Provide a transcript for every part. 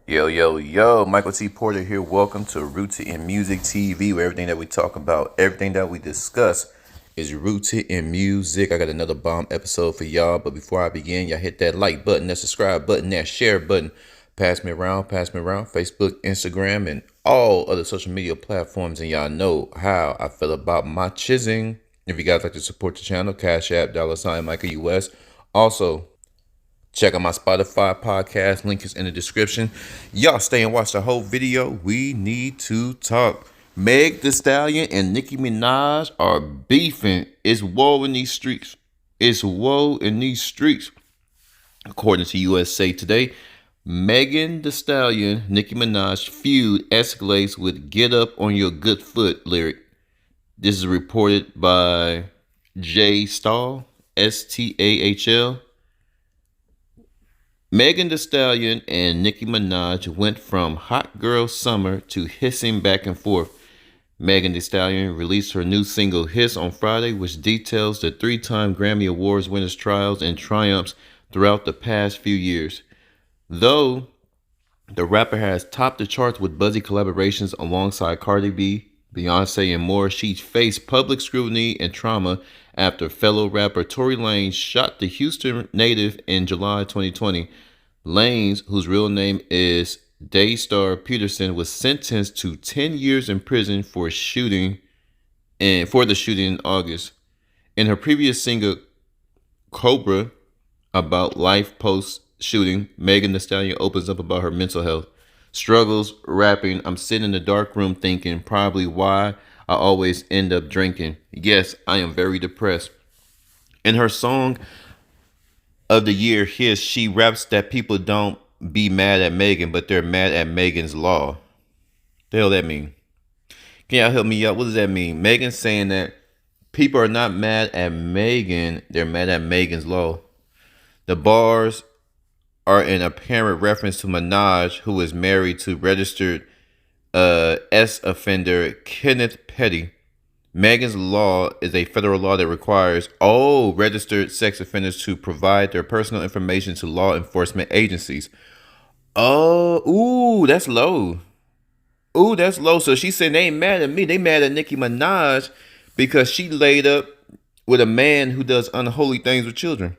Yo, yo, yo, Michael T. Porter here. Welcome to Rooted in Music TV, where everything that we talk about, everything that we discuss is rooted in music. I got another bomb episode for y'all, but before I begin, y'all hit that like button, that subscribe button, that share button. Pass me around, Facebook, Instagram, and all other social media platforms, and y'all know how I feel about my chizzing. If you guys like to support the channel, Cash App, $ Micah US. Also, check out my Spotify podcast. Link is in the description. Y'all stay and watch the whole video. We need to talk. Meg Thee Stallion and Nicki Minaj are beefing. It's woe in these streets. It's woe in these streets. According to USA Today, Megan Thee Stallion, Nicki Minaj feud escalates with "Get Up on Your Good Foot" lyric. This is reported by J Stahl, Stahl. Megan Thee Stallion and Nicki Minaj went from hot girl summer to hissing back and forth. Megan Thee Stallion released her new single "Hiss" on Friday, which details the three-time Grammy Awards winner's trials and triumphs throughout the past few years. Though the rapper has topped the charts with buzzy collaborations alongside Cardi B, Beyonce, and more, she faced public scrutiny and trauma after fellow rapper Tory Lanez shot the Houston native in July 2020. Lanez, whose real name is Daystar Peterson, was sentenced to 10 years in prison for the shooting in August. In her previous single Cobra, about life post-shooting, Megan Thee Stallion opens up about her mental health struggles, rapping, "I'm sitting in the dark room thinking probably why I always end up drinking. Yes, I am very depressed." In her song of the year, "Hiss," she raps that people don't be mad at Megan, but they're mad at Megan's law. The hell that mean? Can y'all help me out? What does that mean? Megan's saying that people are not mad at Megan, they're mad at Megan's law. The bars are an apparent reference to Minaj, who is married to registered S offender Kenneth Petty. Megan's law is a federal law that requires all registered sex offenders to provide their personal information to law enforcement agencies. Oh, ooh, that's low. Ooh, that's low. So she said they ain't mad at me. They mad at Nicki Minaj because she laid up with a man who does unholy things with children.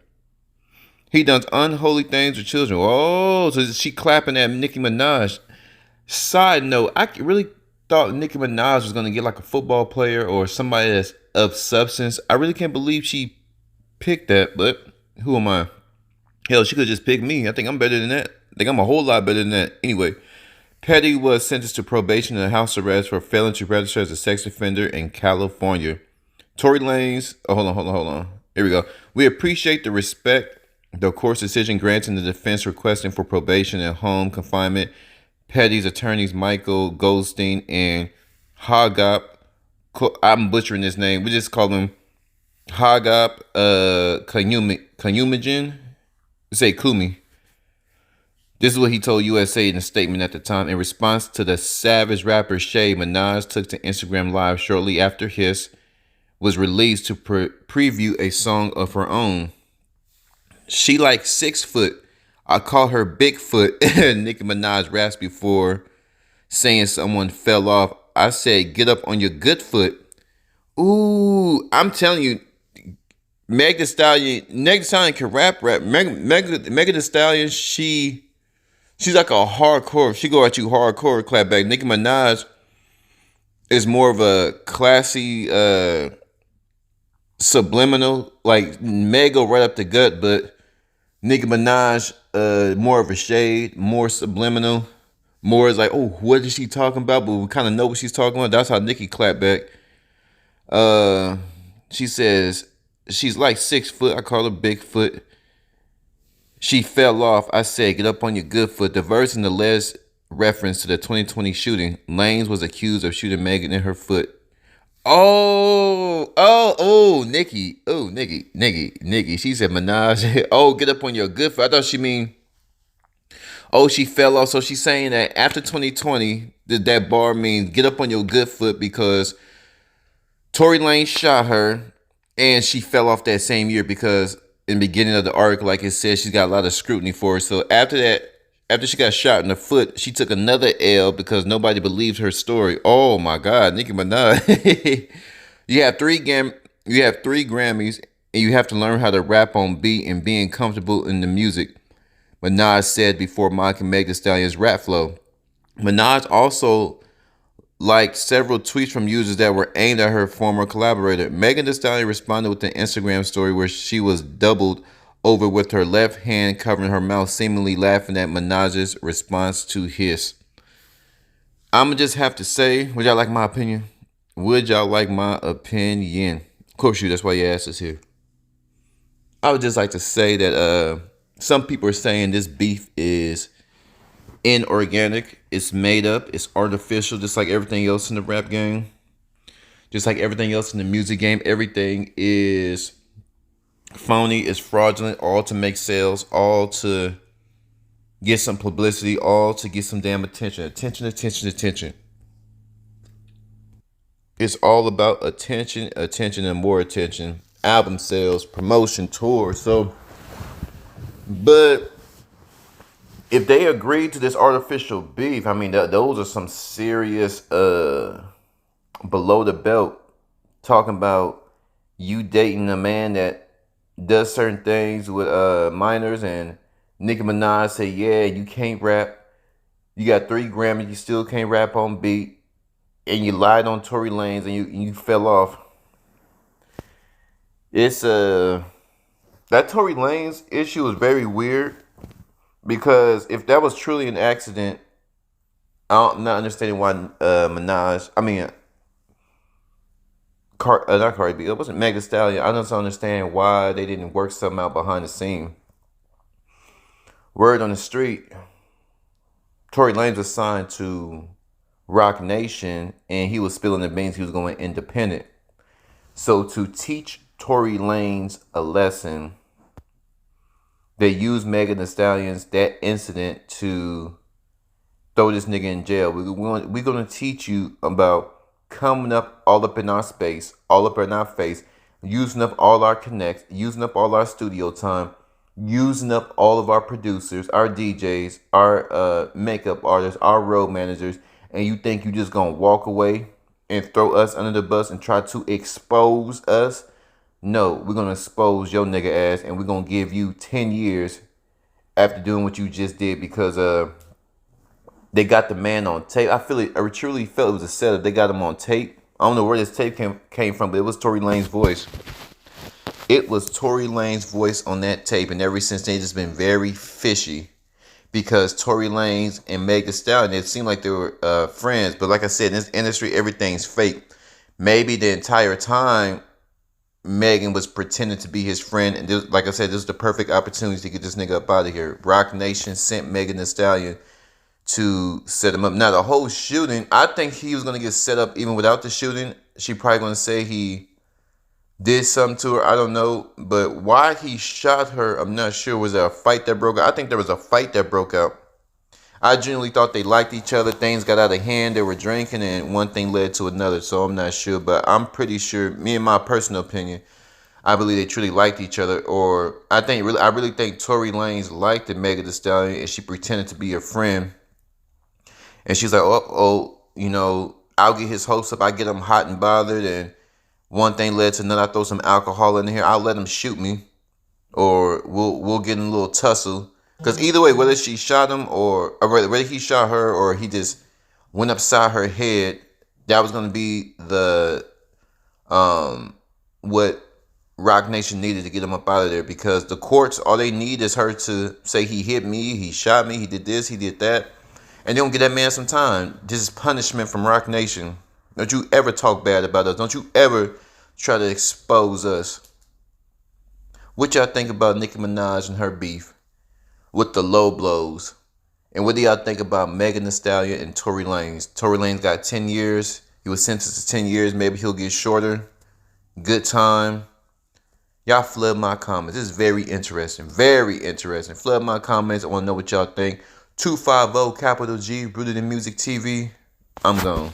He does unholy things with children. Oh, so she clapping at Nicki Minaj. Side note, I really thought Nicki Minaj was going to get like a football player or somebody that's of substance. I really can't believe she picked that, but who am I? Hell, she could just pick me. I think I'm better than that. I think I'm a whole lot better than that. Anyway, Petty was sentenced to probation and house arrest for failing to register as a sex offender in California. Tory Lanez, hold on. Here we go. "We appreciate the respect the court's decision granting the defense requesting for probation and home confinement. Petty's attorneys Michael Goldstein and Hagop, I'm butchering this name. We just call him Hagop Kanyumajan. Say Kumi. This is what he told USA in a statement at the time. In response to the savage rapper Shay, Minaj took to Instagram Live shortly after Hiss was released to preview a song of her own. "She like 6 foot. I call her Bigfoot." Nicki Minaj raps before saying someone fell off. "I said, get up on your good foot." Ooh, I'm telling you, Meg Thee Stallion can rap. Megan Thee Stallion, she's like a hardcore. She go at you hardcore, clap back. Nicki Minaj is more of a classy, subliminal. Like Meg go right up the gut, but Nicki Minaj, more of a shade, more subliminal, more is like, oh, what is she talking about? But we kind of know what she's talking about. That's how Nicki clapped back. She says, "She's like 6 foot. I call her Bigfoot. She fell off. I said, get up on your good foot." The verse in the alleged reference to the 2020 shooting. Lanez was accused of shooting Megan in her foot. Nicki. Nicki. She said Minaj. Oh, get up on your good foot. I thought she mean, oh, she fell off. So she's saying that after 2020, that bar means get up on your good foot because Tory Lanez shot her and she fell off that same year because in the beginning of the article, like it says, she's got a lot of scrutiny for her. So after that, after she got shot in the foot, she took another L because nobody believed her story. Oh my God, Nicki Minaj. you have you have three Grammys, and you have to learn how to rap on beat and being comfortable in the music. Minaj said before mocking Meg Thee Stallion's rap flow. Minaj also liked several tweets from users that were aimed at her former collaborator. Megan Thee Stallion responded with an Instagram story where she was doubled over with her left hand covering her mouth, seemingly laughing at Minaj's response to his. I'ma just have to say, would y'all like my opinion? Would y'all like my opinion? Of course, that's why your ass is here. I would just like to say that some people are saying this beef is inorganic, it's made up, it's artificial, just like everything else in the rap game, just like everything else in the music game. Everything is phony, it's fraudulent, all to make sales, all to get some publicity, all to get some damn attention. It's all about attention, and more attention. Album sales, promotion, tours. So, but if they agree to this artificial beef, I mean, those are some serious below the belt, talking about you dating a man that does certain things with minors, and Nicki Minaj say, yeah, you can't rap. You got 3 Grammys, you still can't rap on beat, and you lied on Tory Lanez, and you fell off. It's that Tory Lanez issue is very weird, because if that was truly an accident, I'm not understanding why Minaj, I mean, not Cardi B, it wasn't Meg Thee Stallion. I don't understand why they didn't work something out behind the scene. Word on the street, Tory Lanez was signed to Roc Nation, and he was spilling the beans. He was going independent. So to teach Tory Lanez a lesson, they used Megan Thee Stallion's that incident to throw this nigga in jail. We're going to teach you about coming up all up in our space, all up in our face, using up all our connects, using up all our studio time, using up all of our producers, our DJs, our makeup artists, our road managers, and you think you just gonna walk away and throw us under the bus and try to expose us? No, we're gonna expose your nigga ass, and we're gonna give you 10 years after doing what you just did, because they got the man on tape. I truly felt it was a setup. They got him on tape. I don't know where this tape came from, but it was Tory Lanez's voice. It was Tory Lanez's voice on that tape, and ever since then, it's just been very fishy, because Tory Lanez and Meg Thee Stallion, it seemed like they were friends. But like I said, in this industry, everything's fake. Maybe the entire time, Megan was pretending to be his friend, and this, like I said, this is the perfect opportunity to get this nigga up out of here. Roc Nation sent Megan Thee Stallion to set him up. Now, the whole shooting, I think he was going to get set up even without the shooting. She probably going to say he did something to her. I don't know. But why he shot her, I'm not sure. Was there a fight that broke out? I think there was a fight that broke out. I genuinely thought they liked each other. Things got out of hand. They were drinking, and one thing led to another. So I'm not sure. But I'm pretty sure, me and my personal opinion, I believe they truly liked each other. Or I really think Tory Lanez liked Megan Thee Stallion, and she pretended to be a friend. And she's like, I'll get his hopes up. I get him hot and bothered. And one thing led to another. I throw some alcohol in here. I'll let him shoot me. Or we'll get in a little tussle. Because either way, whether she shot him or whether he shot her or he just went upside her head, that was going to be the what Roc Nation needed to get him up out of there. Because the courts, all they need is her to say he hit me, he shot me, he did this, he did that. And they don't get that man some time. This is punishment from Roc Nation. Don't you ever talk bad about us. Don't you ever try to expose us. What y'all think about Nicki Minaj and her beef with the low blows? And what do y'all think about Megan Thee Stallion and Tory Lanez? Tory Lanez got 10 years. He was sentenced to 10 years. Maybe he'll get shorter. Good time. Y'all flood my comments. This is very interesting. Very interesting. Flood my comments. I want to know what y'all think. 250 capital G, Rooted in Music TV. I'm gone.